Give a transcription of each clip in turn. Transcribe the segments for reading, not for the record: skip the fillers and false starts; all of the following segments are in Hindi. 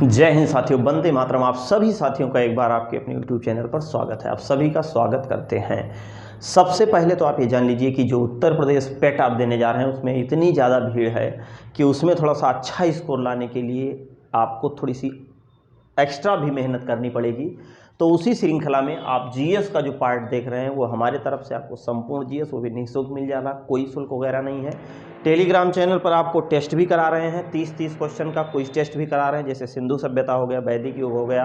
जय हिंद साथियों, वंदे मातरम। आप सभी साथियों का एक बार आपके अपने YouTube चैनल पर स्वागत है। आप सभी का स्वागत करते हैं। सबसे पहले तो आप ये जान लीजिए कि जो उत्तर प्रदेश पेट आप देने जा रहे हैं उसमें इतनी ज़्यादा भीड़ है कि उसमें थोड़ा सा अच्छा स्कोर लाने के लिए आपको थोड़ी सी एक्स्ट्रा भी मेहनत करनी पड़ेगी। तो उसी श्रृंखला में आप जीएस का जो पार्ट देख रहे हैं वो हमारे तरफ से आपको संपूर्ण जीएस वो भी निःशुल्क मिल जाएगा, कोई शुल्क वगैरह नहीं है। टेलीग्राम चैनल पर आपको टेस्ट भी करा रहे हैं, 30-30 क्वेश्चन का क्विज टेस्ट भी करा रहे हैं, जैसे सिंधु सभ्यता हो गया, वैदिक युग हो गया,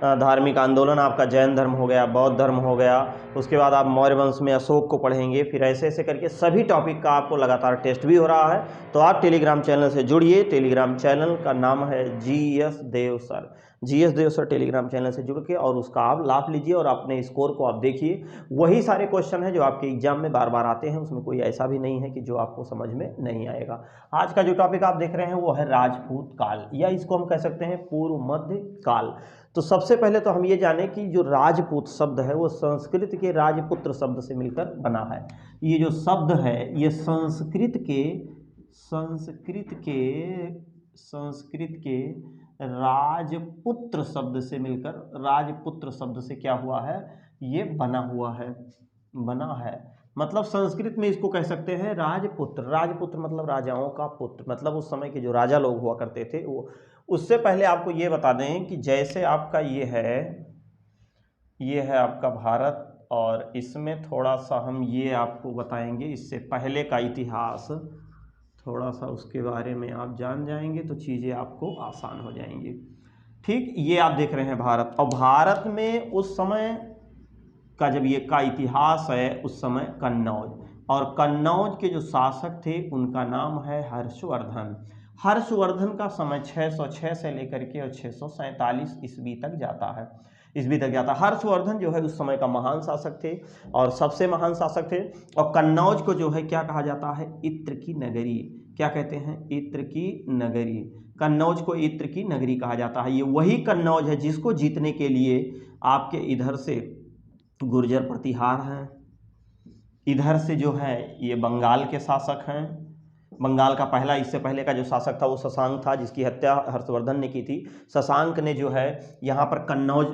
धार्मिक आंदोलन आपका जैन धर्म हो गया, बौद्ध धर्म हो गया, उसके बाद आप मौर्य वंश में अशोक को पढ़ेंगे। फिर ऐसे ऐसे करके सभी टॉपिक का आपको लगातार टेस्ट भी हो रहा है। तो आप टेलीग्राम चैनल से जुड़िए। टेलीग्राम चैनल का नाम है जीएस देव सर। जीएस देव सर टेलीग्राम चैनल से जुड़ के और उसका आप लाभ लीजिए और अपने स्कोर को आप देखिए। वही सारे क्वेश्चन हैं जो आपके एग्जाम में बार बार आते हैं, उसमें कोई ऐसा भी नहीं है कि जो आपको समझ में नहीं आएगा। आज का जो टॉपिक आप देख रहे हैं वो है राजपूत काल, या इसको हम कह सकते हैं पूर्व मध्य काल। तो सबसे पहले तो हम ये जानें कि जो राजपूत शब्द है वो संस्कृत के राजपुत्र शब्द से मिलकर बना है। ये जो शब्द है ये संस्कृत के राजपुत्र शब्द से मिलकर राजपुत्र शब्द से क्या हुआ है, ये बना है। मतलब संस्कृत में इसको कह सकते हैं राजपुत्र। राजपुत्र मतलब राजाओं का पुत्र, मतलब उस समय के जो राजा लोग हुआ करते थे वो। उससे पहले आपको ये बता दें कि जैसे आपका ये है आपका भारत, और इसमें थोड़ा सा हम ये आपको बताएंगे इससे पहले का इतिहास, थोड़ा सा उसके बारे में आप जान जाएंगे तो चीज़ें आपको आसान हो जाएंगी। ठीक, ये आप देख रहे हैं भारत, और भारत में उस समय का जब ये का इतिहास है उस समय कन्नौज, और कन्नौज के जो शासक थे उनका नाम है हर्षवर्धन। हर्षवर्धन का समय 606 से लेकर के और 647 ईस्वी तक जाता है। हर्षवर्धन जो है उस समय का महान शासक थे और सबसे महान शासक थे। और कन्नौज को जो है क्या कहा जाता है, इत्र की नगरी। क्या कहते हैं, इत्र की नगरी। कन्नौज को इत्र की नगरी कहा जाता है। ये वही कन्नौज है जिसको जीतने के लिए आपके इधर से गुर्जर प्रतिहार हैं, इधर से जो है ये बंगाल के शासक हैं। बंगाल का पहला, इससे पहले का जो शासक था वो शशांक था, जिसकी हत्या हर्षवर्धन ने की थी। शशांक ने जो है यहाँ पर कन्नौज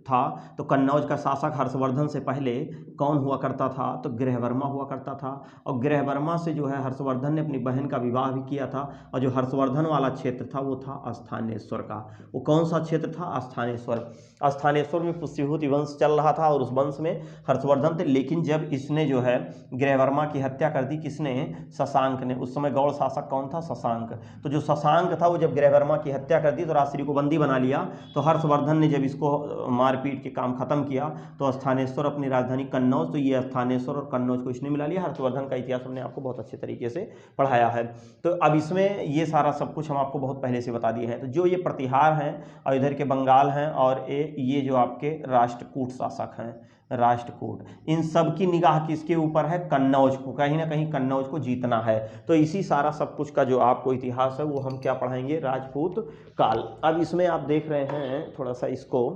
था, तो कन्नौज का शासक हर्षवर्धन से पहले कौन हुआ करता था, तो गृहवर्मा हुआ करता था। और गृहवर्मा से जो है हर्षवर्धन ने अपनी बहन का विवाह भी किया था। और जो हर्षवर्धन वाला क्षेत्र था वो था स्थानेश्वर का। वो कौन सा क्षेत्र था, स्थानेश्वर। स्थानेश्वर में पुष्यभूति वंश चल रहा था और उस वंश में हर्षवर्धन थे। लेकिन जब इसने जो है गृहवर्मा की हत्या कर दी, किसने, शशांक ने। उस समय गौड़ शासक कौन था, शशांक। तो जो शशांक था वो जब गृहवर्मा की हत्या कर दी तो राजश्री को बंदी बना लिया। तो हर्षवर्धन ने जब इसको मारपीट के काम खत्म किया तो स्थानेश्वर अपनी राजधानी कन्नौज, तो ये स्थानेश्वर और कन्नौज को इसने मिला लिया। हर्षवर्धन का इतिहास हमने आपको बहुत अच्छे तरीके से पढ़ाया है। तो अब इसमें ये सारा सब कुछ हम आपको बहुत पहले से बता दिए हैं। तो जो ये प्रतिहार हैं और इधर के बंगाल हैं और ये जो आपके राष्ट्रकूट शासक हैं, राष्ट्रकूट, इन सब की निगाह किसके ऊपर है, कन्नौज को। कहीं ना कहीं कन्नौज को जीतना है। तो इसी सारा सब कुछ का जो आपको इतिहास है वो हम क्या पढ़ाएंगे, राजपूत काल। अब इसमें आप देख रहे हैं, थोड़ा सा इसको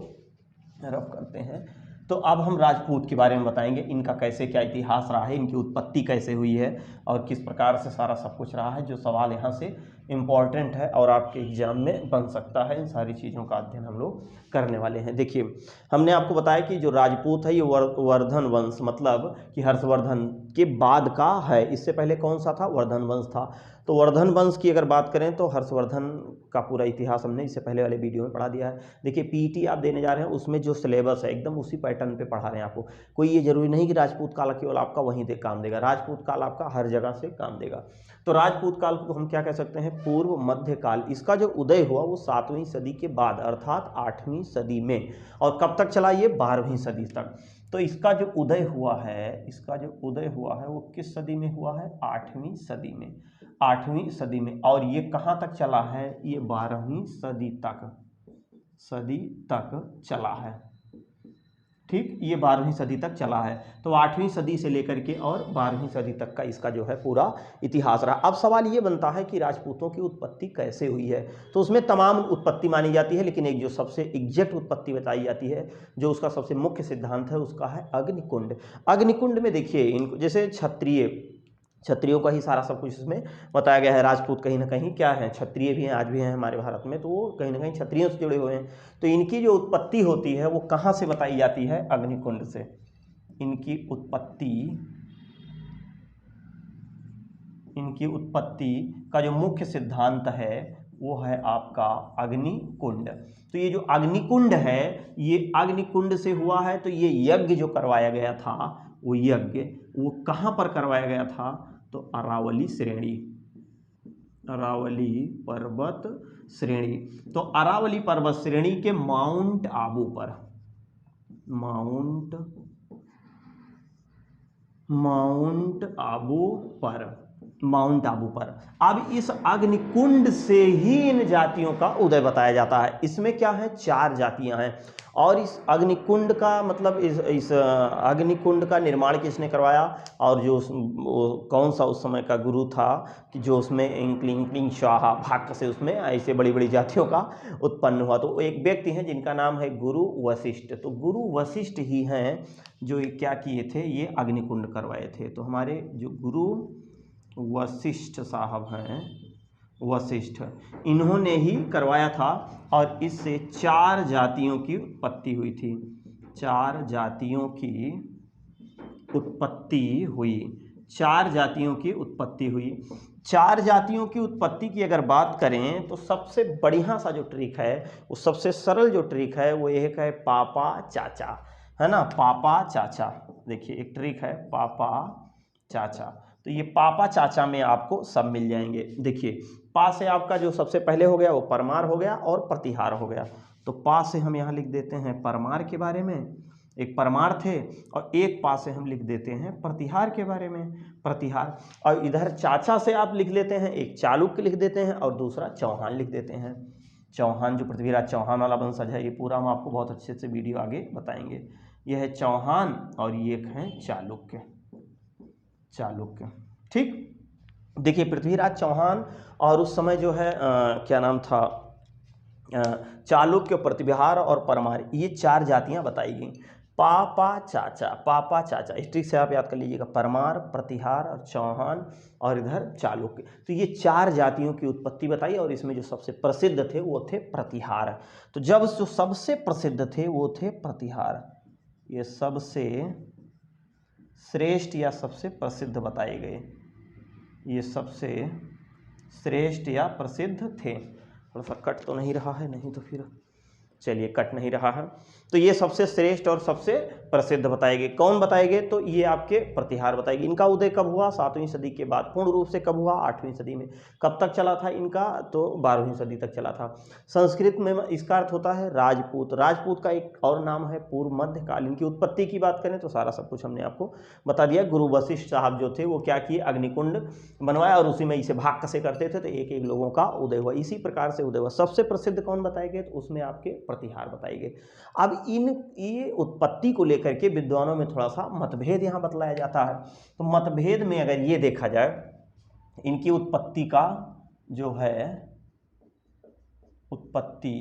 रफ करते हैं। तो अब हम राजपूत के बारे में बताएंगे, इनका कैसे क्या इतिहास रहा है, इनकी उत्पत्ति कैसे हुई है और किस प्रकार से सारा सब कुछ रहा है। जो सवाल यहाँ से इम्पॉर्टेंट है और आपके एग्जाम में बन सकता है, इन सारी चीज़ों का अध्ययन हम लोग करने वाले हैं। देखिए, हमने आपको बताया कि जो राजपूत है ये वर्धन वंश, मतलब कि हर्षवर्धन के बाद का है। इससे पहले कौन सा था, वर्धन वंश था। तो वर्धन वंश की अगर बात करें तो हर्षवर्धन का पूरा इतिहास हमने इससे पहले वाले वीडियो में पढ़ा दिया है। देखिए, पीईटी आप देने जा रहे हैं उसमें जो सिलेबस है एकदम उसी पैटर्न पे पढ़ा रहे हैं आपको। कोई ये जरूरी नहीं कि राजपूत काल केवल आपका वहीं से काम देगा, राजपूत काल आपका हर जगह से काम देगा। तो राजपूत काल को हम क्या कह सकते हैं, पूर्व मध्य काल। इसका जो उदय हुआ वो 7वीं सदी के बाद, अर्थात 8वीं सदी में। और कब तक चला ये, 12वीं सदी तक। तो इसका जो उदय हुआ है वो किस सदी में हुआ है, 8वीं सदी में। 8वीं सदी में। और ये कहाँ तक चला है, ये 12वीं सदी तक चला है। ठीक, ये 12वीं सदी तक चला है। तो 8वीं सदी से लेकर के और 12वीं सदी तक का इसका जो है पूरा इतिहास रहा। अब सवाल ये बनता है कि राजपूतों की उत्पत्ति कैसे हुई है। तो उसमें तमाम उत्पत्ति मानी जाती है, लेकिन एक जो सबसे एग्जैक्ट उत्पत्ति बताई जाती है, जो उसका सबसे मुख्य सिद्धांत है, उसका है अग्निकुंड। अग्निकुंड में देखिए, इनको जैसे क्षत्रिय क्षत्रियों का ही सारा सब कुछ इसमें बताया गया है। राजपूत कहीं ना कहीं क्या है, क्षत्रिय भी हैं, आज भी हैं हमारे भारत में, तो वो कहीं ना कहीं क्षत्रियों से जुड़े हुए हैं। तो इनकी जो उत्पत्ति होती है वो कहाँ से बताई जाती है, अग्निकुंड से। इनकी उत्पत्ति का जो मुख्य सिद्धांत है वो है आपका अग्निकुंड। तो ये जो अग्निकुंड है, ये अग्निकुंड से हुआ है। तो ये यज्ञ जो करवाया गया था, वो यज्ञ वो कहाँ पर करवाया गया था, तो अरावली श्रेणी, अरावली पर्वत श्रेणी। तो अरावली पर्वत श्रेणी के माउंट आबू पर, माउंट आबू पर अब इस अग्निकुंड से ही इन जातियों का उदय बताया जाता है। इसमें क्या है, 4 जातियां हैं। और इस अग्निकुंड का मतलब इस अग्निकुंड का निर्माण किसने करवाया, और जो कौन सा उस समय का गुरु था कि जो उसमें इंक्लिंग स्वाहा भाग से उसमें ऐसे बड़ी बड़ी जातियों का उत्पन्न हुआ। तो एक व्यक्ति हैं जिनका नाम है गुरु वशिष्ठ। तो गुरु वशिष्ठ ही हैं जो क्या किए थे, ये अग्निकुंड करवाए थे। तो हमारे जो गुरु वशिष्ठ साहब हैं, वशिष्ठ, इन्होंने ही करवाया था। और इससे 4 जातियों की उत्पत्ति हुई थी, 4 जातियों की उत्पत्ति हुई, 4 जातियों की उत्पत्ति हुई। 4 जातियों की उत्पत्ति की अगर बात करें तो सबसे बढ़िया सा जो ट्रिक है, वो सबसे सरल जो ट्रिक है वो एक है पापा चाचा, है ना, पापा चाचा। देखिए एक ट्रिक है पापा चाचा। तो ये पापा चाचा में आपको सब मिल जाएंगे। देखिए पा से आपका जो सबसे पहले हो गया वो परमार हो गया और प्रतिहार हो गया। तो पा से हम यहाँ लिख देते हैं परमार के बारे में, एक परमार थे, और एक पा से हम लिख देते हैं प्रतिहार के बारे में, प्रतिहार। और इधर चाचा से आप लिख लेते हैं, एक चालुक्य लिख देते हैं और दूसरा चौहान लिख देते हैं। चौहान जो पृथ्वीराज चौहान वाला वंशज है, ये पूरा हम आपको बहुत अच्छे से वीडियो आगे बताएंगे। ये है चौहान और ये एक है चालुक्य, चालुक्य, ठीक। देखिए पृथ्वीराज चौहान और उस समय जो है क्या नाम था, चालुक्य, प्रतिहार और परमार, ये 4 जातियां बताई गई। पापा चाचा, पापा चाचा, इस ट्रिक से आप याद कर लीजिएगा, परमार, प्रतिहार और चौहान और इधर चालुक्य। तो ये 4 जातियों की उत्पत्ति बताई और इसमें जो सबसे प्रसिद्ध थे वो थे प्रतिहार। तो जब जो सबसे प्रसिद्ध थे वो थे प्रतिहार, ये सबसे श्रेष्ठ या सबसे प्रसिद्ध बताए गए, ये सबसे श्रेष्ठ या प्रसिद्ध थे। थोड़ा सा कट तो नहीं रहा है, नहीं तो फिर चलिए कट नहीं रहा है। तो ये सबसे श्रेष्ठ और सबसे प्रसिद्ध बताएंगे। कौन बताएंगे, तो ये आपके प्रतिहार बताएंगे। इनका उदय कब हुआ, 7वीं सदी के बाद। पूर्ण रूप से कब हुआ, 8वीं सदी में। कब तक चला था इनका, तो 12वीं सदी तक चला था। संस्कृत में इसका अर्थ होता है राजपूत। राजपूत का एक और नाम है पूर्व मध्यकाल। इनकी उत्पत्ति की बात करें तो सारा सब कुछ हमने आपको बता दिया। गुरु वशिष्ठ साहब जो थे वो क्या किए, अग्निकुंड बनवाया और उसी में इसे भाग कसे करते थे, तो एक एक लोगों का उदय हुआ। इसी प्रकार से उदय हुआ। सबसे प्रसिद्ध कौन बताए गए, तो उसमें आपके प्रतिहार बताए गए। अब ये उत्पत्ति को लेकर के विद्वानों में थोड़ा सा मतभेद यहाँ बतलाया जाता है। तो मतभेद में अगर ये देखा जाए, इनकी उत्पत्ति का जो है उत्पत्ति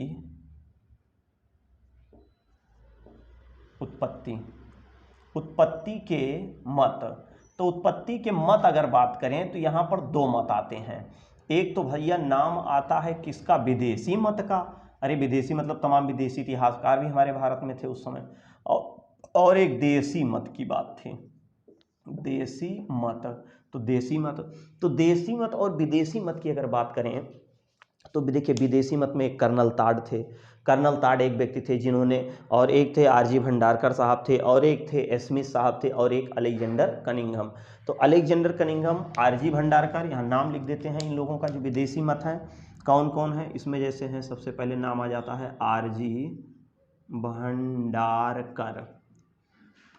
के मत, तो उत्पत्ति के मत अगर बात करें तो यहाँ पर 2 मत आते हैं। एक तो भैया नाम आता है किसका, विदेशी मत का। अरे विदेशी मतलब तमाम विदेशी इतिहासकार भी हमारे भारत में थे उस समय। और एक देसी मत की बात थी, देसी मत। तो देसी मत और विदेशी मत की अगर बात करें तो देखिए विदेशी मत में एक कर्नल ताड थे। कर्नल ताड एक व्यक्ति थे जिन्होंने, और एक थे आरजी भंडारकर साहब थे, और एक थे स्मिथ साहब थे, और एक अलेक्जेंडर कनिंघम। तो अलेक्जेंडर कनिंघम, आरजी भंडारकर, यहाँ नाम लिख देते हैं इन लोगों का जो विदेशी मत है। कौन कौन है इसमें, जैसे हैं सबसे पहले नाम आ जाता है आरजी भंडारकर,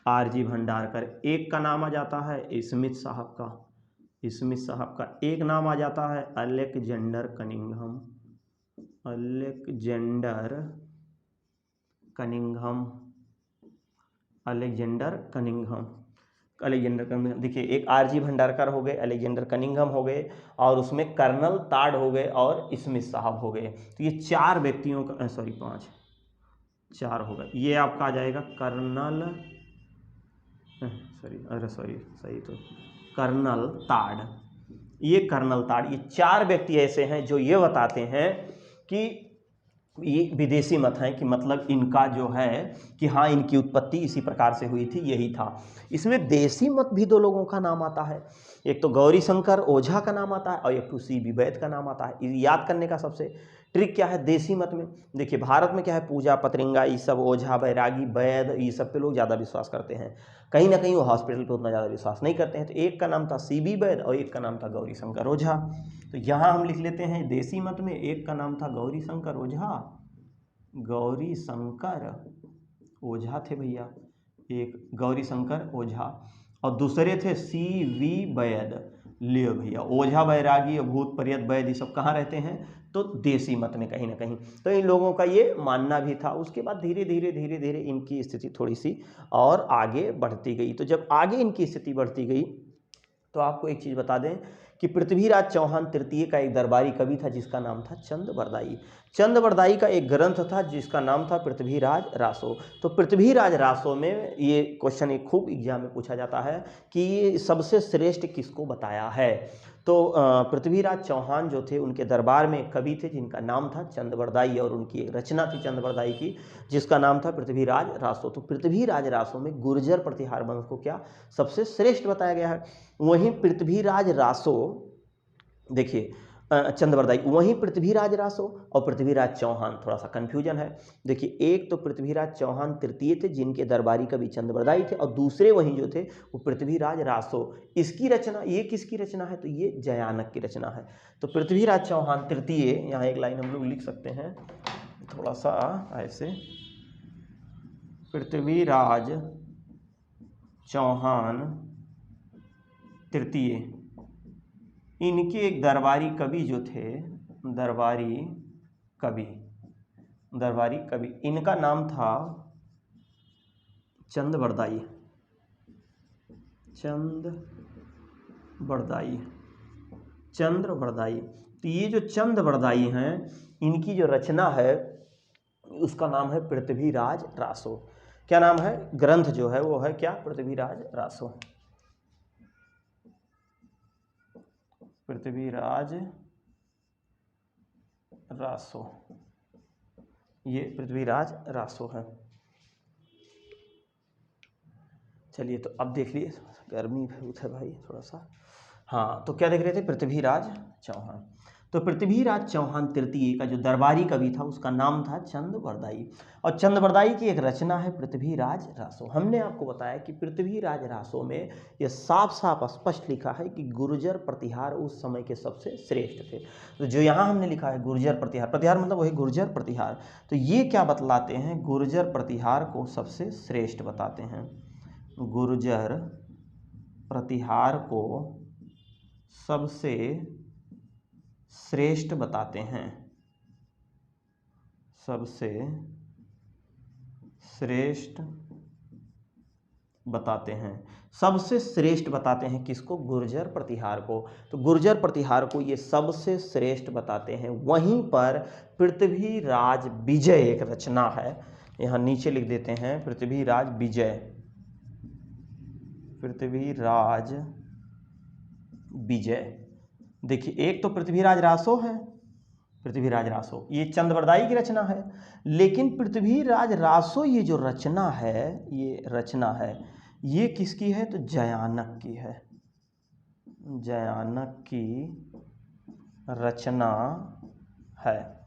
आरजी भंडारकर। एक का नाम आ जाता है स्मिथ साहब का, स्मिथ साहब का। एक नाम आ जाता है Alexander Cunningham, Alexander Cunningham, Alexander Cunningham, Alexander Cunningham. देखिए एक आरजी भंडारकर हो गए, अलेक्जेंडर कनिंघम हो गए, और उसमें कर्नल ताड हो गए और स्मिथ साहब हो गए। तो ये 4 व्यक्तियों का, सॉरी 5, 4 हो गए। ये आपका आ जाएगा कर्नल, सॉरी, अरे सॉरी, सही तो कर्नल ताड़, ये कर्नल ताड़, ये 4 व्यक्ति ऐसे हैं जो ये बताते हैं कि ये विदेशी मत हैं, कि मतलब इनका जो है कि हाँ इनकी उत्पत्ति इसी प्रकार से हुई थी, यही था। इसमें देसी मत भी 2 लोगों का नाम आता है, एक तो गौरी शंकर ओझा का नाम आता है और एक तो C.V. वैद का नाम आता है। याद करने का सबसे ट्रिक क्या है देसी मत में, देखिए भारत में क्या है, पूजा पतरिंगा ये सब, ओझा बैरागी वैद ये सब पे लोग ज़्यादा विश्वास करते हैं, कहीं ना कहीं वो हॉस्पिटल पे उतना ज़्यादा विश्वास नहीं करते हैं। तो एक का नाम था C.V. वैद और एक का नाम था गौरी शंकर ओझा। तो यहाँ हम लिख लेते हैं देसी मत में एक का नाम था गौरी शंकर ओझा, गौरी शंकर ओझा थे भैया, एक गौरी शंकर ओझा, और दूसरे थे C.V. वैद। लियो भैया, ओझा बैरागी और भूत प्रेत वैद ये सब कहाँ रहते हैं, तो देसी मत में कहीं ना कहीं। तो इन लोगों का ये मानना भी था। उसके बाद धीरे धीरे इनकी स्थिति थोड़ी सी और आगे बढ़ती गई। तो जब आगे इनकी स्थिति बढ़ती गई तो आपको एक चीज़ बता दें कि पृथ्वीराज चौहान तृतीय का एक दरबारी कवि था जिसका नाम था चंद बरदाई। चंद बरदाई का एक ग्रंथ था जिसका नाम था पृथ्वीराज रासो। तो पृथ्वीराज रासो में ये क्वेश्चन एक खूब एग्जाम में पूछा जाता है कि ये सबसे श्रेष्ठ किसको बताया है। तो पृथ्वीराज चौहान जो थे उनके दरबार में एक कवि थे जिनका नाम था चंद बरदाई और उनकी एक रचना थी चंद बरदाई की जिसका नाम था पृथ्वीराज रासो। तो पृथ्वीराज रासो में गुर्जर प्रतिहार वंश को क्या सबसे श्रेष्ठ बताया गया है। वहीं पृथ्वीराज रासो, देखिए चंद बरदाई, वहीं पृथ्वीराज रासो और पृथ्वीराज चौहान थोड़ा सा कन्फ्यूजन है। देखिए एक तो पृथ्वीराज चौहान तृतीय थे जिनके दरबारी कवि चंद बरदाई थे और दूसरे वहीं जो थे वो पृथ्वीराज रासो। इसकी रचना, ये किसकी रचना है, तो ये जयानक की रचना है। तो पृथ्वीराज चौहान तृतीय, यहाँ एक लाइन हम लोग लिख सकते हैं थोड़ा सा ऐसे, पृथ्वीराज चौहान तृतीय, इनके एक दरबारी कवि जो थे, दरबारी कवि इनका नाम था चंद बरदाई। चंद्र बरदाई। तो ये जो चंद बरदाई हैं इनकी जो रचना है उसका नाम है पृथ्वीराज रासो। क्या नाम है, ग्रंथ जो है वो है क्या, पृथ्वीराज रासो। पृथ्वीराज रासो, ये पृथ्वीराज रासो है। चलिए तो अब देख लिए, गर्मी बहुत है भाई थोड़ा सा। हाँ तो क्या देख रहे थे, पृथ्वीराज चौहान। तो पृथ्वीराज चौहान तृतीय का जो दरबारी कवि था उसका नाम था चंद बरदाई और चंद बरदाई की एक रचना है पृथ्वीराज रासो। हमने आपको बताया कि पृथ्वीराज रासो में ये साफ साफ स्पष्ट लिखा है कि गुर्जर प्रतिहार उस समय के सबसे श्रेष्ठ थे। तो जो यहाँ हमने लिखा है गुर्जर प्रतिहार, प्रतिहार मतलब वही गुर्जर प्रतिहार, तो ये क्या बतलाते हैं, गुर्जर प्रतिहार को सबसे श्रेष्ठ बताते हैं। गुर्जर प्रतिहार को सबसे श्रेष्ठ बताते हैं, सबसे श्रेष्ठ बताते हैं, सबसे श्रेष्ठ बताते हैं किसको, गुर्जर प्रतिहार को। तो गुर्जर प्रतिहार को ये सबसे श्रेष्ठ बताते हैं। वहीं पर पृथ्वीराज विजय एक रचना है, यहाँ नीचे लिख देते हैं पृथ्वीराज विजय, पृथ्वीराज विजय। देखिए एक तो पृथ्वीराज रासो है, पृथ्वीराज रासो ये चंद बरदाई की रचना है, लेकिन पृथ्वीराज रासो ये जो रचना है, ये रचना है ये किसकी है, तो जयानक की है, जयानक की रचना है,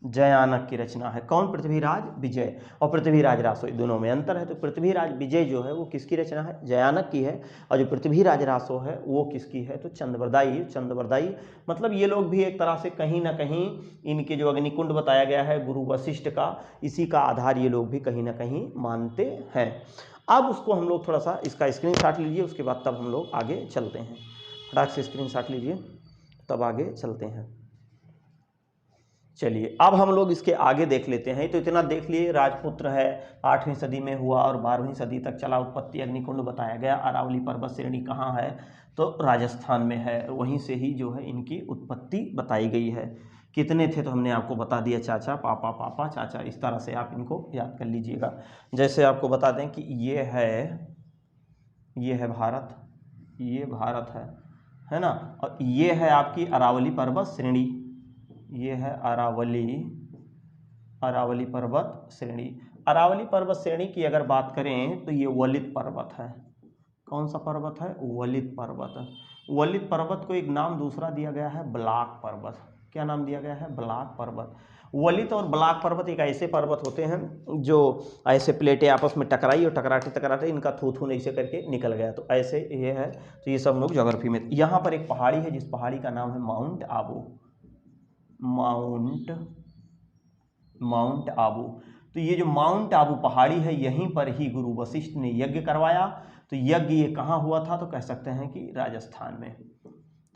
जयानक की रचना है। कौन, पृथ्वीराज विजय और पृथ्वीराज रासो, दोनों में अंतर है। तो पृथ्वीराज विजय जो है वो किसकी रचना है, जयानक की है, और जो पृथ्वीराज रासो है वो किसकी है, तो चंद बरदाई। चंद बरदाई मतलब ये लोग भी एक तरह से कहीं ना कहीं इनके जो अग्निकुंड बताया गया है गुरु वशिष्ठ का, इसी का आधार ये लोग भी कहीं ना कहीं मानते हैं। अब उसको हम लोग थोड़ा सा इसका स्क्रीनशॉट लीजिए, उसके बाद तब हम लोग आगे चलते हैं। फटाक से स्क्रीनशॉट लीजिए तब आगे चलते हैं। चलिए अब हम लोग इसके आगे देख लेते हैं। तो इतना देख लिए, राजपुत्र है 8वीं सदी में हुआ और 12वीं सदी तक चला। उत्पत्ति अग्निकुंड बताया गया। अरावली पर्वत श्रेणी कहाँ है, तो राजस्थान में है, वहीं से ही जो है इनकी उत्पत्ति बताई गई है। कितने थे तो हमने आपको बता दिया, चाचा पापा पापा चाचा, इस तरह से आप इनको याद कर लीजिएगा। जैसे आपको बता दें कि ये है भारत, ये भारत है ना। और ये है आपकी अरावली पर्वत श्रेणी, ये है अरावली पर्वत श्रेणी। अरावली पर्वत श्रेणी की अगर बात करें तो ये वलित पर्वत है। कौन सा पर्वत है? वलित पर्वत। वलित पर्वत को एक नाम दूसरा दिया गया है ब्लाक पर्वत। क्या नाम दिया गया है? ब्लाक पर्वत। वलित और ब्लाक पर्वत एक ऐसे पर्वत होते हैं जो ऐसे प्लेटें आपस में टकराई और टकराते इनका थू ऐसे करके निकल गया, तो ऐसे ये है। तो ये सब लोग ज्योग्राफी में। यहाँ पर एक पहाड़ी है जिस पहाड़ी का नाम है माउंट आबू। तो ये जो माउंट आबू पहाड़ी है, यहीं पर ही गुरु वशिष्ठ ने यज्ञ करवाया। तो यज्ञ ये कहाँ हुआ था? तो कह सकते हैं कि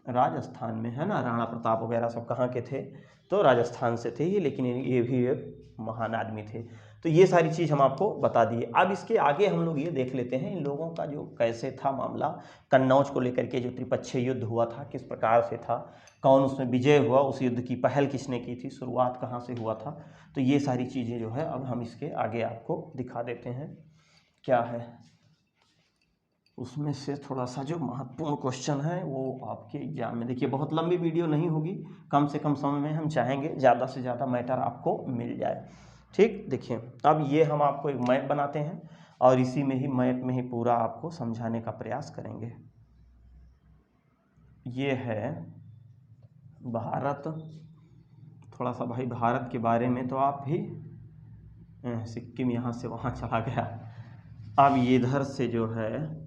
राजस्थान में है ना। राणा प्रताप वगैरह सब कहाँ के थे? तो राजस्थान से थे ये, लेकिन ये भी एक महान आदमी थे। तो ये सारी चीज़ हम आपको बता दिए। अब इसके आगे हम लोग ये देख लेते हैं इन लोगों का जो कैसे था मामला, कन्नौज को लेकर के जो त्रिपक्षीय युद्ध हुआ था किस प्रकार से था, कौन उसमें विजय हुआ, उस युद्ध की पहल किसने की थी, शुरुआत कहाँ से हुआ था। तो ये सारी चीज़ें जो है अब हम इसके आगे आपको दिखा देते हैं क्या है उसमें से। थोड़ा सा जो महत्वपूर्ण क्वेश्चन है वो आपके एग्जाम में, देखिए बहुत लंबी वीडियो नहीं होगी, कम से कम समय में हम चाहेंगे ज़्यादा से ज़्यादा मैटर आपको मिल जाए। ठीक, देखिए अब ये हम आपको एक मैप बनाते हैं और इसी में ही मैप में ही पूरा आपको समझाने का प्रयास करेंगे। ये है भारत। थोड़ा सा भाई भारत के बारे में तो आप भी, सिक्किम यहाँ से वहाँ चला गया। अब ये इधर से जो है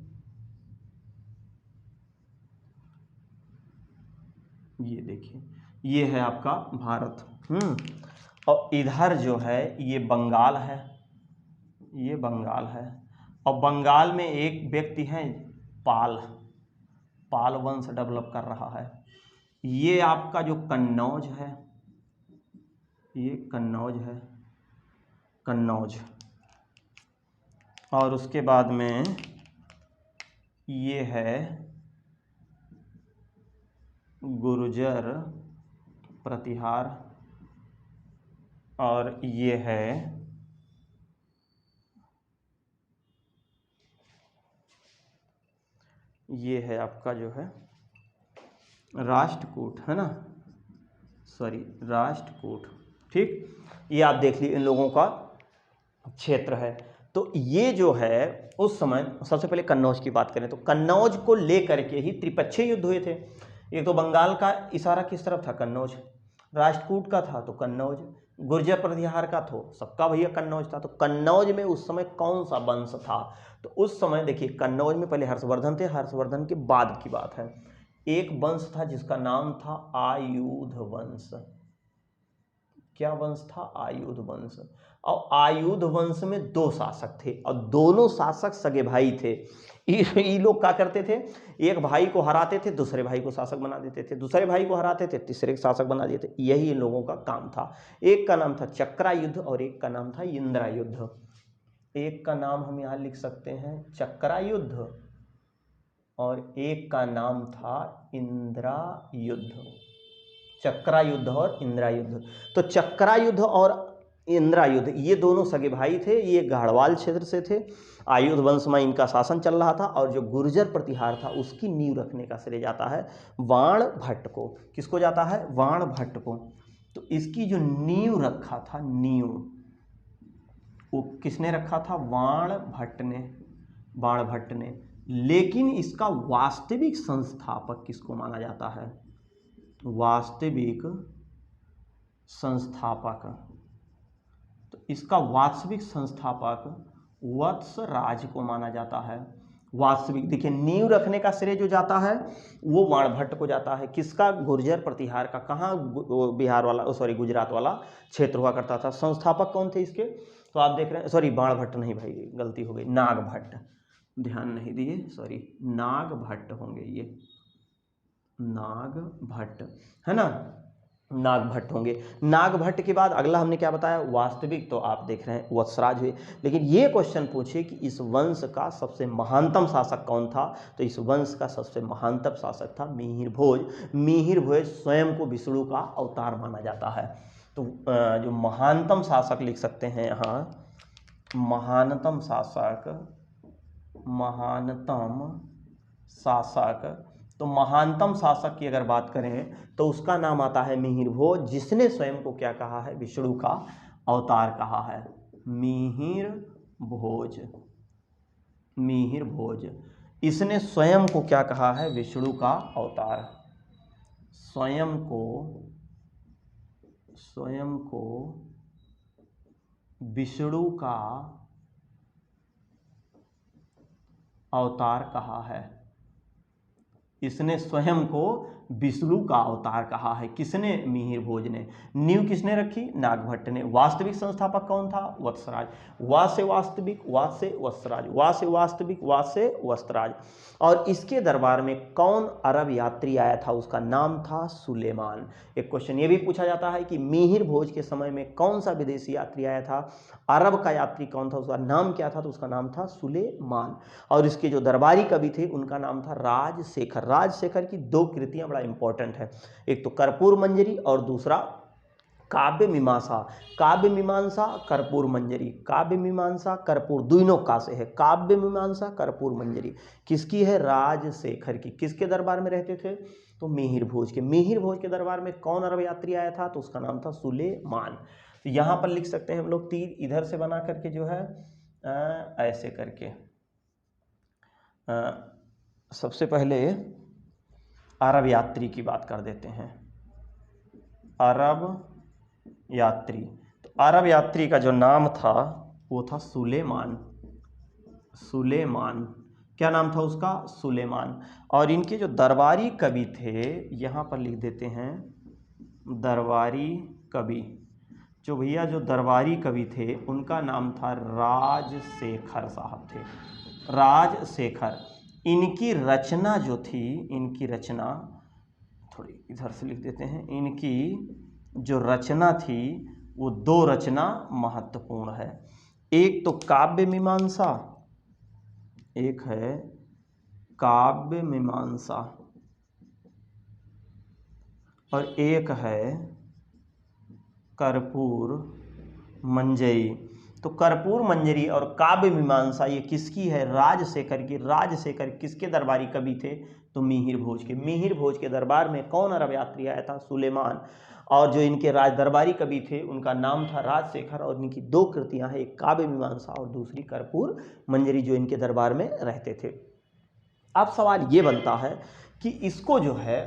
ये देखिए, ये है आपका भारत। और इधर जो है ये बंगाल है, ये बंगाल है। और बंगाल में एक व्यक्ति हैं पाल वंश डेवलप कर रहा है। ये आपका जो कन्नौज है, ये कन्नौज। और उसके बाद में ये है गुर्जर प्रतिहार, और ये है आपका जो है राष्ट्रकूट, है ना, सॉरी राष्ट्रकूट। ठीक, ये आप देख लीजिए इन लोगों का क्षेत्र है। तो ये जो है उस समय, सबसे पहले कन्नौज की बात करें तो कन्नौज को लेकर के ही त्रिपक्षीय युद्ध हुए थे। एक तो बंगाल का इशारा किस तरफ था? कन्नौज। राष्ट्रकूट का था तो कन्नौज। गुर्जर प्रतिहार का तो सबका भैया कन्नौज था। तो कन्नौज में उस समय कौन सा वंश था? तो उस समय देखिए कन्नौज में पहले हर्षवर्धन थे, हर्षवर्धन के बाद की बात है। एक वंश था जिसका नाम था आयुध वंश। क्या वंश था? आयुध वंश। और आयुध वंश में 2 शासक थे और दोनों शासक सगे भाई थे। ये लोग क्या करते थे? एक भाई को हराते थे, दूसरे भाई को शासक बना देते थे, दूसरे भाई को हराते थे, तीसरे शासक बना देते। यही इन लोगों का काम था। एक का नाम था चक्रा युद्ध और एक का नाम था इंद्रा युद्ध। एक का नाम हम यहाँ लिख सकते हैं चक्रा युद्ध और एक का नाम था इंद्रा युद्ध। चक्रा युद्ध और इंद्रा युद्ध। तो चक्रा युद्ध और इंद्रा युद्ध ये दोनों सगे भाई थे। ये गाढ़वाल क्षेत्र से थे। आयुध वंश में इनका शासन चल रहा था और जो गुर्जर प्रतिहार था उसकी नींव रखने का श्रेय जाता है वाण भट्ट को। किसको जाता है? वाण भट्ट को। तो इसकी जो नींव रखा था, नींव वो किसने रखा था? वाण भट्ट ने। लेकिन इसका वास्तविक संस्थापक किसको माना जाता है? वास्तविक संस्थापक, तो इसका वास्तविक संस्थापक वत्सराज को माना जाता है। वास्तविक देखिए नींव रखने का श्रेय जो जाता है वो वाण भट्ट को जाता है। किसका? गुर्जर प्रतिहार का। कहाँ? बिहार वाला, सॉरी गुजरात वाला क्षेत्र हुआ करता था। संस्थापक कौन थे इसके? तो आप देख रहे हैं, सॉरी बाण भट्ट नहीं भाई, गलती हो गई, नाग भट्ट, ध्यान नहीं दिए, सॉरी नाग भट्ट होंगे ये, नाग भट्ट, है ना, नाग भट्ट होंगे। नाग भट्ट के बाद अगला हमने क्या बताया? वास्तविक, तो आप देख रहे हैं वत्सराज हुए। लेकिन ये क्वेश्चन पूछे कि इस वंश का सबसे महानतम शासक कौन था? तो इस वंश का सबसे महानतम शासक था मिहिर भोज। मिहिर भोज स्वयं को विष्णु का अवतार माना जाता है। तो जो महानतम शासक लिख सकते हैं यहाँ, महानतम शासक, महानतम शासक, तो महानतम शासक की अगर बात करें तो उसका नाम आता है मिहिर भोज, जिसने स्वयं को क्या कहा है, विष्णु का अवतार कहा है। मिहिर भोज, मिहिर भोज, इसने स्वयं को क्या कहा है, विष्णु का अवतार। स्वयं को विष्णु का अवतार कहा है। इसने स्वयं को विष्णु का अवतार कहा है। किसने, मिहिर भोज ने। नींव किसने रखी, नागभट्ट ने। वास्तविक संस्थापक कौन था, वत्सराज। वा से वास्तविक, वा से वत्सराज, वा से वास्तविक, वा से वत्सराज। और इसके दरबार में कौन अरब यात्री आया था, उसका नाम था सुलेमान। एक क्वेश्चन ये भी पूछा जाता है कि मिहिर भोज के समय में कौन सा विदेशी यात्री आया था, अरब का यात्री कौन था, उसका नाम क्या था, तो उसका नाम था सुलेमान। और इसके जो दरबारी कवि थे उनका नाम था राजशेखर। राजशेखर की दो कृतियां बड़ा इंपॉर्टेंट है, एक तो कर्पूर मंजरी और दूसरा काव्य मीमांसा। काव्य मीमांसा, कर्पूर मंजरी। काव्य मीमांसा, कर्पूर, दोनों का से है। काव्य मीमांसा, कर्पूर मंजरी किसकी है, राजशेखर की। किसके दरबार में रहते थे, तो मिहिर भोज के। मिहिर भोज के दरबार में कौन अरब यात्री आया था, तो उसका नाम था सुलेमान। तो यहाँ पर लिख सकते हैं हम लोग, तीर इधर से बना करके जो है ऐसे करके। सबसे पहले अरब यात्री की बात कर देते हैं। अरब यात्री, तो अरब यात्री का जो नाम था वो था सुलेमान। सुलेमान, क्या नाम था उसका, सुलेमान। और इनके जो दरबारी कवि थे, यहाँ पर लिख देते हैं दरबारी कवि। जो भैया जो दरबारी कवि थे उनका नाम था राजशेखर साहब थे, राजशेखर। इनकी रचना जो थी, इनकी रचना थोड़ी इधर से लिख देते हैं, इनकी जो रचना थी वो दो रचना महत्वपूर्ण है। एक तो काव्य मीमांसा, एक है काव्य मीमांसा, और एक है कर्पूर मंजरी। तो कर्पूर मंजरी और काव्य मीमांसा ये किसकी है, राजशेखर की। राजशेखर किसके दरबारी कवि थे, तो मिहिर भोज के। मिहिर भोज के दरबार में कौन अरब यात्री आया था, सुलेमान। और जो इनके राज दरबारी कवि थे उनका नाम था राजशेखर, और इनकी दो कृतियां हैं, एक काव्य मीमांसा और दूसरी कर्पूर मंजरी, जो इनके दरबार में रहते थे। अब सवाल ये बनता है कि इसको जो है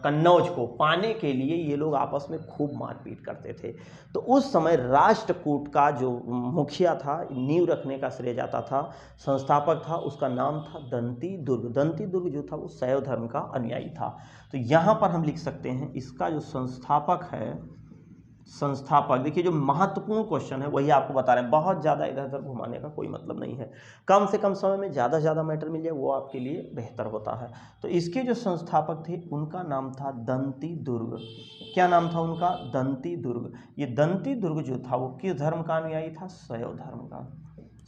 कन्नौज को पाने के लिए ये लोग आपस में खूब मारपीट करते थे। तो उस समय राष्ट्रकूट का जो मुखिया था, नींव रखने का श्रेय जाता था, संस्थापक था, उसका नाम था दंती दुर्ग। दंती दुर्ग जो था वो शैव धर्म का अनुयायी था। तो यहाँ पर हम लिख सकते हैं इसका जो संस्थापक है, संस्थापक, देखिए जो महत्वपूर्ण क्वेश्चन है वही आपको बता रहे हैं, बहुत ज़्यादा इधर उधर घुमाने का कोई मतलब नहीं है। कम से कम समय में ज़्यादा से ज़्यादा मैटर मिल जाए वो आपके लिए बेहतर होता है। तो इसके जो संस्थापक थे उनका नाम था दंती दुर्ग। क्या नाम था उनका, दंती दुर्ग। ये दंती दुर्ग जो था वो किस धर्म का अनुयायी था, शैव धर्म का।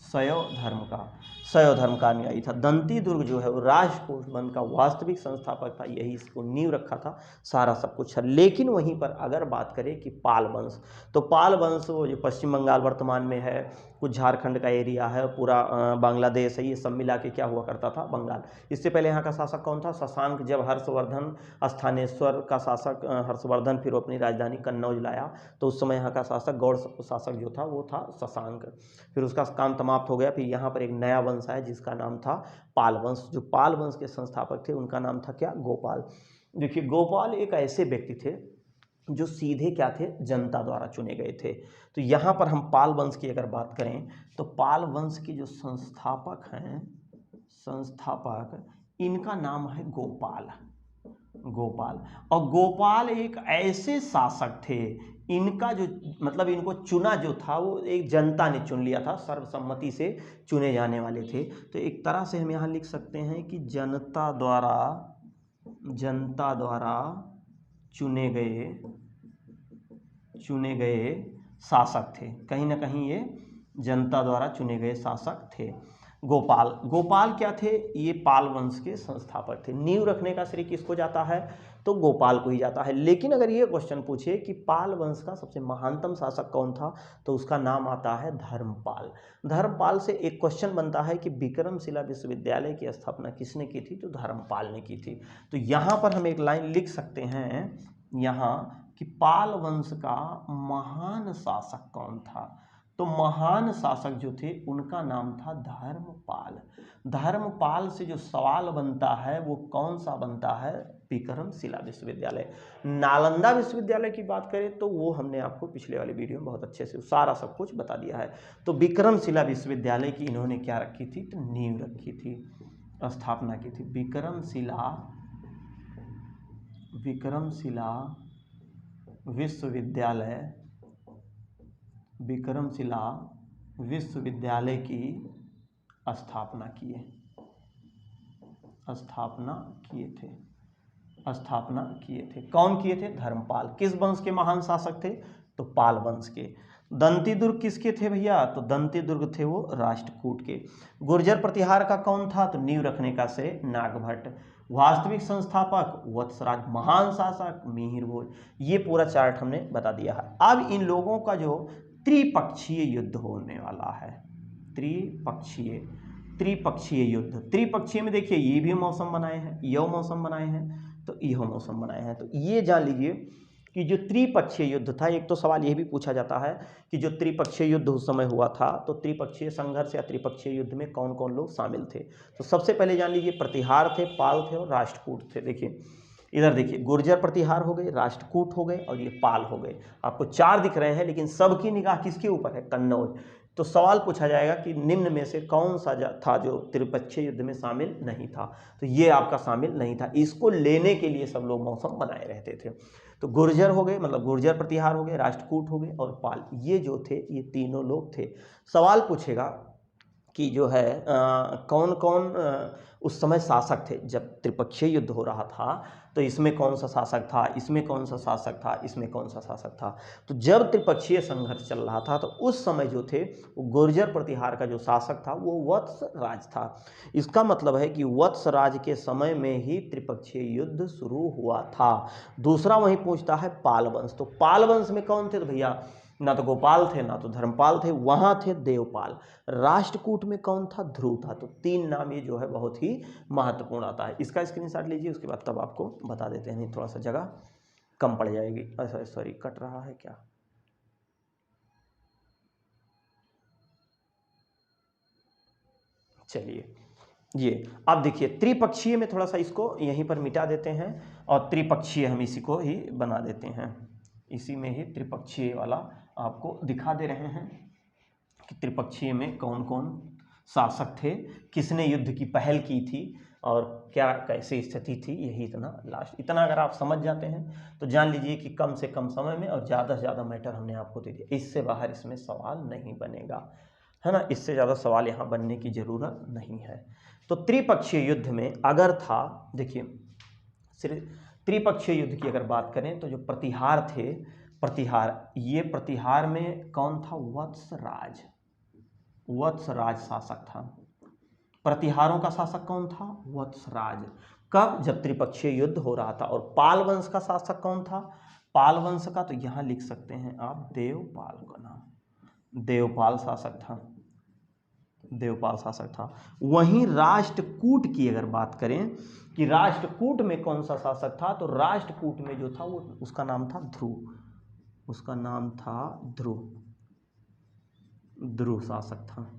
शैव धर्म का, शैव धर्म का अनुयायी था। दंती दुर्ग जो है वो राष्ट्रकूट वंश का वास्तविक संस्थापक था, यही इसको नींव रखा था, सारा सब कुछ है। लेकिन वहीं पर अगर बात करें कि पाल वंश, तो पाल वंश वो जो पश्चिम बंगाल वर्तमान में है, कुछ झारखंड का एरिया है, पूरा बांग्लादेश है, ये सब मिला के क्या हुआ करता था, बंगाल। इससे पहले यहाँ का शासक कौन था, शशांक। जब हर्षवर्धन स्थानेश्वर का शासक हर्षवर्धन फिर अपनी राजधानी कन्नौज लाया, तो उस समय यहाँ का शासक, गौड़ शासक जो था वो था शशांक। फिर उसका काम समाप्त हो गया, फिर यहाँ पर एक नया वंश आया जिसका नाम था पाल वंश। जो पाल वंश के संस्थापक थे उनका नाम था क्या, गोपाल। देखिए गोपाल एक ऐसे व्यक्ति थे जो सीधे क्या थे, जनता द्वारा चुने गए थे। तो यहाँ पर हम पाल वंश की अगर बात करें तो पाल वंश के जो संस्थापक हैं, संस्थापक, इनका नाम है गोपाल। गोपाल, और गोपाल एक ऐसे शासक थे, इनका जो मतलब इनको चुना जो था वो एक जनता ने चुन लिया था, सर्वसम्मति से चुने जाने वाले थे। तो एक तरह से हम यहाँ लिख सकते हैं कि जनता द्वारा चुने गए शासक थे। कहीं ना कहीं ये जनता द्वारा चुने गए शासक थे। गोपाल क्या थे, ये पाल वंश के संस्थापक थे। नींव रखने का श्रेय किसको जाता है, तो गोपाल को ही जाता है। लेकिन अगर ये क्वेश्चन पूछे कि पाल वंश का सबसे महानतम शासक कौन था, तो उसका नाम आता है धर्मपाल। धर्मपाल से एक क्वेश्चन बनता है कि विक्रमशिला विश्वविद्यालय की स्थापना किसने की थी, तो धर्मपाल ने की थी। तो यहाँ पर हम एक लाइन लिख सकते हैं यहाँ कि पाल वंश का महान शासक कौन था, तो महान शासक जो थे उनका नाम था धर्मपाल। धर्मपाल से जो सवाल बनता है वो कौन सा बनता है, विक्रमशिला विश्वविद्यालय। नालंदा विश्वविद्यालय की बात करें तो वो हमने आपको पिछले वाले वीडियो में बहुत अच्छे से सारा सब कुछ बता दिया है। तो विक्रमशिला विश्वविद्यालय की इन्होंने क्या रखी थी, तो नींव रखी थी, स्थापना की थी। विक्रमशिला विश्वविद्यालय की स्थापना किए थे। कौन किए थे, धर्मपाल। किस वंश के महान शासक थे, तो पाल वंश के। दंती दुर्ग किसके थे भैया, तो दंती दुर्ग थे वो राष्ट्रकूट के। गुर्जर प्रतिहार का कौन था, तो नींव रखने का श्रेय नागभट्ट। वास्तविक संस्थापक वत्सराज, महान शासक मिहिर भोज। ये पूरा चार्ट हमने बता दिया है। अब इन लोगों का जो त्रिपक्षीय युद्ध होने वाला है, त्रिपक्षीय युद्ध। त्रिपक्षीय में देखिए ये भी मौसम बनाए हैं, यह मौसम बनाए हैं, तो यह मौसम बनाए हैं। तो ये जान लीजिए कि जो त्रिपक्षीय युद्ध था, एक तो सवाल यह भी पूछा जाता है कि जो त्रिपक्षीय युद्ध उस समय हुआ था, तो त्रिपक्षीय संघर्ष या त्रिपक्षीय युद्ध में कौन कौन लोग शामिल थे। तो सबसे पहले जान लीजिए प्रतिहार थे, पाल थे और राष्ट्रकूट थे। देखिए इधर देखिए, गुर्जर प्रतिहार हो गए, राष्ट्रकूट हो गए और ये पाल हो गए। आपको 4 दिख रहे हैं, लेकिन सबकी निगाह किसके ऊपर है, कन्नौज। तो सवाल पूछा जाएगा कि निम्न में से कौन सा था जो त्रिपक्षीय युद्ध में शामिल नहीं था, तो ये आपका शामिल नहीं था। इसको लेने के लिए सब लोग मौसम बनाए रहते थे। तो गुर्जर हो गए, मतलब गुर्जर प्रतिहार हो गए, राष्ट्रकूट हो गए और पाल, ये जो थे ये तीनों लोग थे। सवाल पूछेगा कि जो है कौन कौन उस समय शासक थे जब त्रिपक्षीय युद्ध हो रहा था, तो इसमें कौन सा शासक था, इसमें कौन सा शासक था, इसमें कौन सा शासक था। तो जब त्रिपक्षीय संघर्ष चल रहा था तो उस समय जो थे वो गुर्जर प्रतिहार का जो शासक था वो वत्सराज था। इसका मतलब है कि वत्सराज के समय में ही त्रिपक्षीय युद्ध शुरू हुआ था। दूसरा वहीं पूछता है पाल वंश। तो पाल वंश में कौन थे, तो भैया ना तो गोपाल थे ना तो धर्मपाल थे, वहां थे देवपाल। राष्ट्रकूट में कौन था, ध्रुव था। तो 3 नाम ये जो है बहुत ही महत्वपूर्ण आता है। इसका स्क्रीनशॉट लीजिए, उसके बाद तब आपको बता देते हैं, नहीं थोड़ा सा जगह कम पड़ जाएगी। अच्छा सॉरी, कट रहा है क्या, चलिए ये अब देखिए त्रिपक्षीय में थोड़ा सा इसको यहीं पर मिटा देते हैं और त्रिपक्षीय हम इसी को ही बना देते हैं। इसी में ही त्रिपक्षीय वाला आपको दिखा दे रहे हैं कि त्रिपक्षीय में कौन कौन शासक थे, किसने युद्ध की पहल की थी और क्या कैसे स्थिति थी। यही इतना अगर आप समझ जाते हैं तो जान लीजिए कि कम से कम समय में और ज़्यादा से ज़्यादा मैटर हमने आपको दे दिया। इससे बाहर इसमें सवाल नहीं बनेगा, है ना, इससे ज़्यादा सवाल यहाँ बनने की ज़रूरत नहीं है। तो त्रिपक्षीय युद्ध में अगर था, देखिए त्रिपक्षीय युद्ध की अगर बात करें तो जो प्रतिहार थे, प्रतिहार में कौन था, वत्सराज शासक था। प्रतिहारों का शासक कौन था, वत्सराज। कब, जब त्रिपक्षीय युद्ध हो रहा था। और पाल वंश का शासक कौन था, पाल वंश का तो यहां लिख सकते हैं आप देवपाल का नाम, देवपाल शासक था। वहीं राष्ट्रकूट की अगर बात करें कि राष्ट्रकूट में कौन सा शासक था, तो राष्ट्रकूट में जो था वो उसका नाम था ध्रुव शासक था।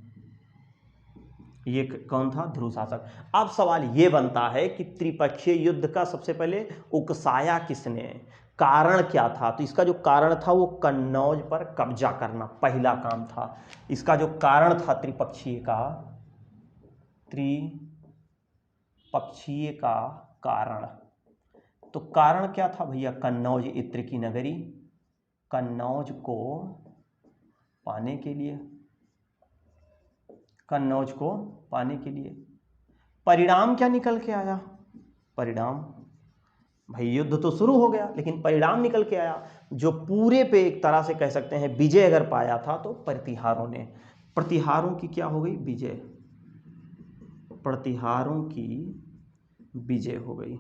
ये कौन था, ध्रुव शासक। अब सवाल ये बनता है कि त्रिपक्षीय युद्ध का सबसे पहले उकसाया किसने, कारण क्या था। तो इसका जो कारण था वो कन्नौज पर कब्जा करना पहला काम था। इसका जो कारण था त्रिपक्षीय का कारण, तो कारण क्या था भैया, कन्नौज इत्र की नगरी, कन्नौज को पाने के लिए परिणाम क्या निकल के आया, परिणाम भाई युद्ध तो शुरू हो गया लेकिन परिणाम निकल के आया जो पूरे पे एक तरह से कह सकते हैं विजय अगर पाया था तो प्रतिहारों की क्या हो गई, विजय, प्रतिहारों की विजय हो गई।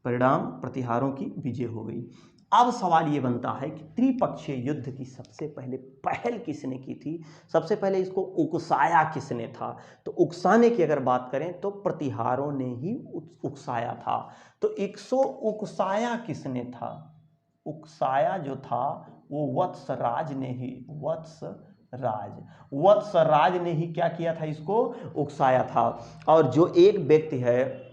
परिणाम प्रतिहारों की विजय हो गई। अब सवाल ये बनता है कि त्रिपक्षीय युद्ध की सबसे पहले पहल किसने की थी, सबसे पहले इसको उकसाया किसने था। तो उकसाने की अगर बात करें तो प्रतिहारों ने ही उकसाया था। तो इसको उकसाया किसने था, उकसाया जो था वो वत्सराज ने ही, वत्सराज ने ही क्या किया था, इसको उकसाया था। और जो एक व्यक्ति है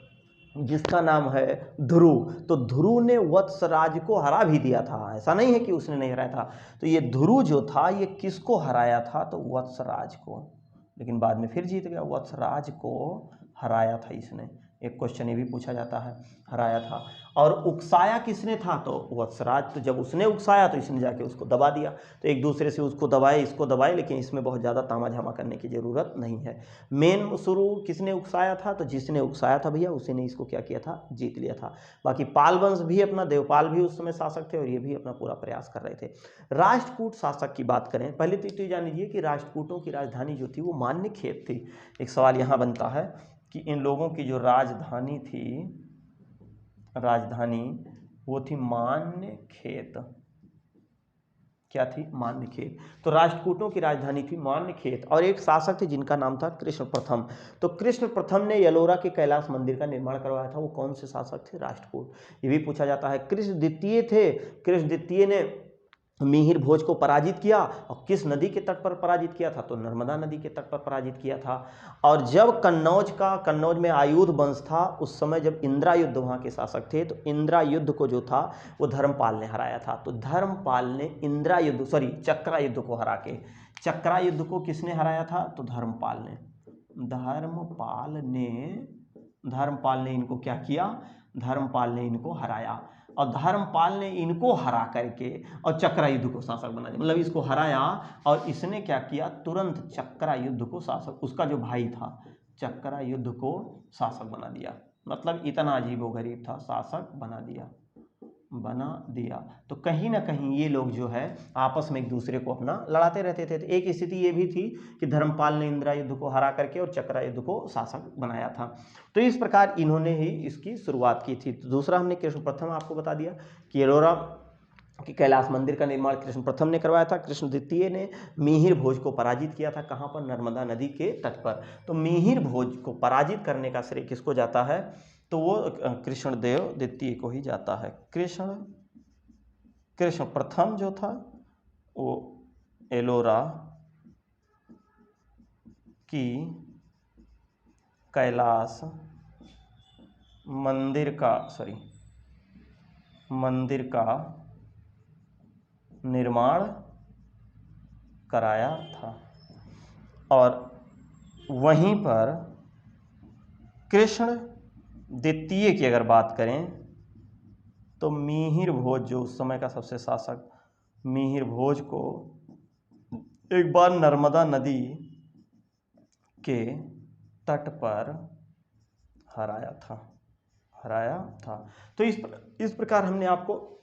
जिसका नाम है ध्रुव, तो ध्रुव ने वत्सराज को हरा भी दिया था, ऐसा नहीं है कि उसने नहीं हराया था। तो ये ध्रुव जो था ये किसको हराया था, तो वत्सराज को, लेकिन बाद में फिर जीत गया। वत्सराज को हराया था इसने, एक क्वेश्चन ये भी पूछा जाता है, हराया था। और उकसाया किसने था, तो वत्सराज। तो जब उसने उकसाया तो इसने जाके उसको दबा दिया। तो एक दूसरे से उसको दबाए, इसको दबाए, लेकिन इसमें बहुत ज़्यादा तामाझामा करने की ज़रूरत नहीं है। मेन शुरू किसने उकसाया था, तो जिसने उकसाया था भैया उसी ने इसको क्या किया था, जीत लिया था। बाकी पाल वंश भी अपना, देवपाल भी उस समय शासक थे और ये भी अपना पूरा प्रयास कर रहे थे। राष्ट्रकूट शासक की बात करें, पहले तो जान लीजिए कि राष्ट्रकूटों की राजधानी जो थी वो मान्यखेत थी। एक सवाल यहाँ बनता है कि इन लोगों की जो राजधानी थी, राजधानी वो थी मान्यखेत। क्या थी, मान्यखेत। तो राष्ट्रकूटों की राजधानी थी मान्यखेत और एक शासक थे जिनका नाम था कृष्ण प्रथम। तो कृष्ण प्रथम ने यलोरा के कैलाश मंदिर का निर्माण करवाया था। वो कौन से शासक थे, राष्ट्रकूट। ये भी पूछा जाता है। कृष्ण द्वितीय थे, कृष्ण द्वितीय ने मिहिर भोज को पराजित किया और किस नदी के तट पर पराजित किया था, तो नर्मदा नदी के तट पर पराजित किया था। और जब कन्नौज में आयुध वंश था, उस समय जब इंद्रायुद्ध वहाँ के शासक थे, तो इंद्रायुद्ध को जो था वो धर्मपाल ने हराया था। तो धर्मपाल ने चक्रायुद्ध को हरा के, चक्रायुद्ध को किसने हराया था, तो धर्मपाल ने। धर्मपाल ने इनको क्या किया, धर्मपाल ने इनको हराया और धर्मपाल ने इनको हरा करके और चक्रायुद्ध को शासक बना दिया। मतलब इसको हराया और इसने क्या किया, तुरंत चक्रायुद्ध को शासक, उसका जो भाई था, चक्रायुद्ध को शासक बना दिया। मतलब इतना अजीबोगरीब था, शासक बना दिया। तो कहीं ना कहीं ये लोग जो है आपस में एक दूसरे को अपना लड़ाते रहते थे। तो एक स्थिति ये भी थी कि धर्मपाल ने इंद्रायुद्ध को हरा करके और चक्रायुद्ध को शासक बनाया था। तो इस प्रकार इन्होंने ही इसकी शुरुआत की थी। तो दूसरा हमने कृष्ण प्रथम आपको बता दिया कि यलोरा कि कैलाश मंदिर का निर्माण कृष्ण प्रथम ने करवाया था। कृष्ण द्वितीय ने मिहिर भोज को पराजित किया था, कहाँ पर, नर्मदा नदी के तट पर। तो मिहिर भोज को पराजित करने का श्रेय किसको जाता है, तो वो कृष्णदेव द्वितीय को ही जाता है। कृष्ण प्रथम जो था वो एलोरा की कैलाश मंदिर का निर्माण कराया था और वहीं पर कृष्ण द्वितीय की अगर बात करें तो मिहिर भोज जो उस समय का सबसे शासक, मिहिर भोज को एक बार नर्मदा नदी के तट पर हराया था। तो इस प्रकार हमने आपको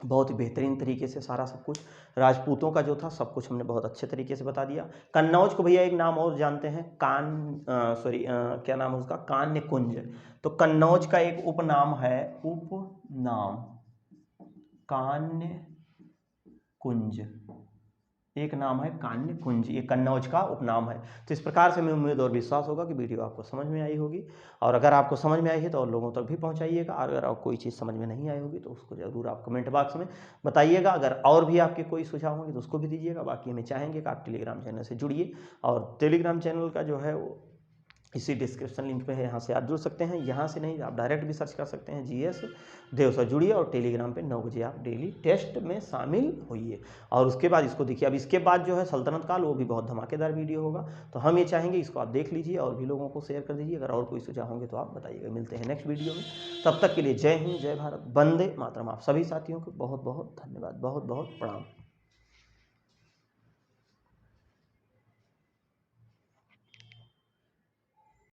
बहुत ही बेहतरीन तरीके से सारा सब कुछ राजपूतों का जो था सब कुछ हमने बहुत अच्छे तरीके से बता दिया। कन्नौज को भैया एक नाम और जानते हैं, क्या नाम है उसका, कान्य कुंज। तो कन्नौज का एक उपनाम है, कान्य कुंज, एक नाम है कान्य कुंज, ये कन्नौज का उपनाम है। तो इस प्रकार से मैं उम्मीद और विश्वास होगा कि वीडियो आपको समझ में आई होगी और अगर आपको समझ में आई है तो और लोगों तक भी पहुंचाइएगा। और अगर कोई चीज़ समझ में नहीं आई होगी तो उसको जरूर आप कमेंट बॉक्स में बताइएगा। अगर और भी आपके कोई सुझाव होंगे तो उसको भी दीजिएगा। बाकी हमें चाहेंगे कि आप टेलीग्राम चैनल से जुड़िए और टेलीग्राम चैनल का जो है वो इसी डिस्क्रिप्शन लिंक पे है, यहाँ से आप जुड़ सकते हैं। यहाँ से नहीं, आप डायरेक्ट भी सर्च कर सकते हैं GS देव से जुड़िए और टेलीग्राम पे 9 बजे आप डेली टेस्ट में शामिल होइए और उसके बाद इसको देखिए। अब इसके बाद जो है सल्तनत काल, वो भी बहुत धमाकेदार वीडियो होगा। तो हम ये चाहेंगे इसको आप देख लीजिए और भी लोगों को शेयर कर दीजिए। अगर और कोई सुझाव होंगे तो आप बताइएगा। मिलते हैं नेक्स्ट वीडियो में, तब तक के लिए जय हिंद, जय भारत, वंदे मातरम। आप सभी साथियों को बहुत बहुत धन्यवाद, बहुत बहुत प्रणाम।